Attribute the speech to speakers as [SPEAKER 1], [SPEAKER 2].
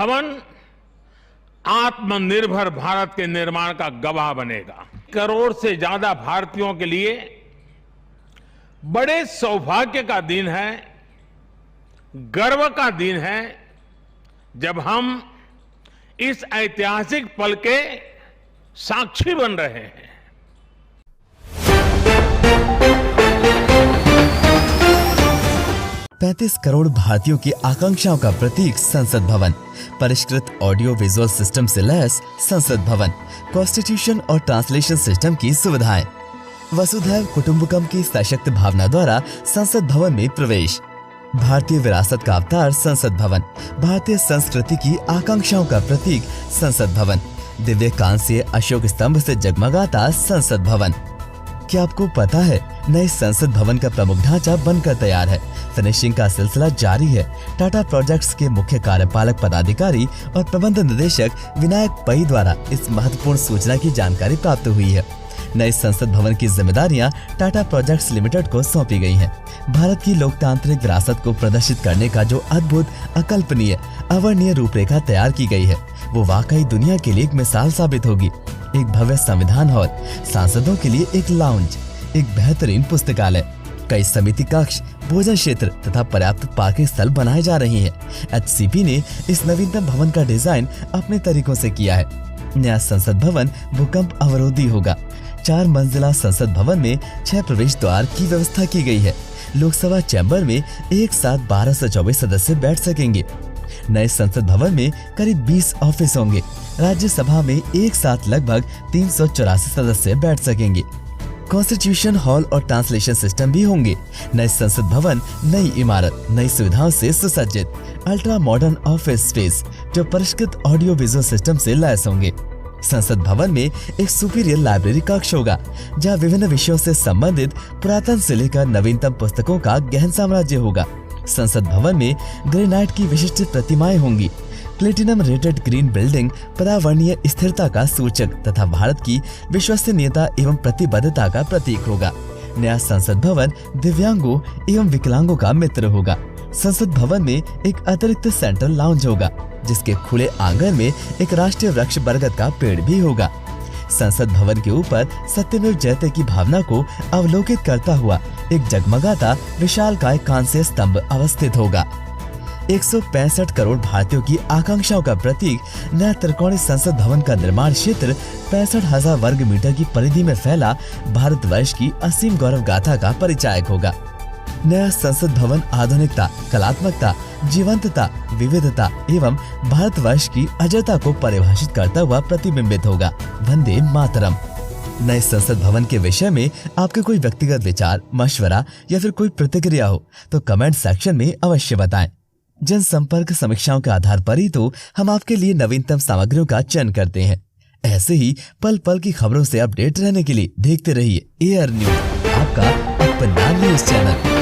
[SPEAKER 1] भवन आत्मनिर्भर भारत के निर्माण का गवाह बनेगा। करोड़ से ज्यादा भारतीयों के लिए बड़े सौभाग्य का दिन है, गर्व का दिन है, जब हम इस ऐतिहासिक पल के साक्षी बन रहे हैं।
[SPEAKER 2] पैंतीस करोड़ भारतीयों की आकांक्षाओं का प्रतीक संसद भवन, परिष्कृत ऑडियो विजुअल सिस्टम से लैस संसद भवन, कॉन्स्टिट्यूशन और ट्रांसलेशन सिस्टम की सुविधाएं, वसुधैव कुटुंबकम की सशक्त भावना द्वारा संसद भवन में प्रवेश, भारतीय विरासत का अवतार संसद भवन, भारतीय संस्कृति की आकांक्षाओं का प्रतीक संसद भवन, दिव्य कांस्य अशोक स्तंभ से जगमगाता संसद भवन। क्या आपको पता है, नए संसद भवन का प्रमुख ढांचा बनकर तैयार है, फिनिशिंग का सिलसिला जारी है। टाटा प्रोजेक्ट्स के मुख्य कार्यपालक पदाधिकारी और प्रबंध निदेशक विनायक पै द्वारा इस महत्वपूर्ण सूचना की जानकारी प्राप्त हुई है। नए संसद भवन की जिम्मेदारियां टाटा प्रोजेक्ट्स लिमिटेड को सौंपी गई हैं। भारत की लोकतांत्रिक विरासत को प्रदर्शित करने का जो अद्भुत, अकल्पनीय, अवर्णनीय रूपरेखा तैयार की गई है, वो वाकई दुनिया के लिए एक मिसाल साबित होगी। एक भव्य संविधान हॉल, सांसदों के लिए एक लाउंज, एक बेहतरीन पुस्तकालय, कई समिति कक्ष, भोजन क्षेत्र तथा पर्याप्त पार्किंग स्थल बनाए जा रहे हैं। HCP ने इस नवीनतम भवन का डिजाइन अपने तरीकों से किया है। नया संसद भवन भूकंप अवरोधी होगा। 4 मंजिला संसद भवन में 6 प्रवेश द्वार की व्यवस्था की गई है। लोकसभा चैम्बर में एक साथ 12 से 24 सदस्य बैठ सकेंगे। नए संसद भवन में करीब 20 ऑफिस होंगे। राज्यसभा में एक साथ लगभग 384 सदस्य बैठ सकेंगे। कॉन्स्टिट्यूशन हॉल और ट्रांसलेशन सिस्टम भी होंगे। नए संसद भवन नई इमारत, नई सुविधाओं से सुसज्जित, अल्ट्रा मॉडर्न ऑफिस स्पेस जो परिष्कृत ऑडियो विजुअल सिस्टम से लैस होंगे। संसद भवन में एक सुपीरियर लाइब्रेरी कक्ष होगा, जहां विभिन्न विषयों से संबंधित पुरातन से लेकर नवीनतम पुस्तकों का गहन साम्राज्य होगा। संसद भवन में ग्रेनाइट की विशिष्ट प्रतिमाएं होंगी। प्लेटिनम रेटेड ग्रीन बिल्डिंग पर्यावरणीय स्थिरता का सूचक तथा भारत की विश्वसनीयता एवं प्रतिबद्धता का प्रतीक होगा। नया संसद भवन दिव्यांगों एवं विकलांगों का मित्र होगा। संसद भवन में एक अतिरिक्त सेंट्रल लाउंज होगा, जिसके खुले आंगन में एक राष्ट्रीय वृक्ष बरगद का पेड़ भी होगा। संसद भवन के ऊपर सत्यमेव जयते की भावना को अवलोकित करता हुआ एक जगमगाता विशालकाय कांस्य स्तंभ अवस्थित होगा। 165 करोड़ भारतीयों की आकांक्षाओं का प्रतीक नया त्रिकोणीय संसद भवन का निर्माण क्षेत्र 65,000 वर्ग मीटर की परिधि में फैला भारतवर्ष की असीम गौरव गाथा का परिचायक होगा। नया संसद भवन आधुनिकता, कलात्मकता, जीवंतता, विविधता एवं भारतवर्ष की अजयता को परिभाषित करता हुआ प्रतिबिंबित होगा। वंदे मातरम। नए संसद भवन के विषय में आपके कोई व्यक्तिगत विचार, मशवरा या फिर कोई प्रतिक्रिया हो तो कमेंट सेक्शन में अवश्य बताएं। जनसंपर्क समीक्षाओं के आधार पर ही तो हम आपके लिए नवीनतम सामग्रियों का चयन करते हैं। ऐसे ही पल पल की खबरों से अपडेट रहने के लिए देखते रहिए AR न्यूज, आपका अपना न्यूज चैनल।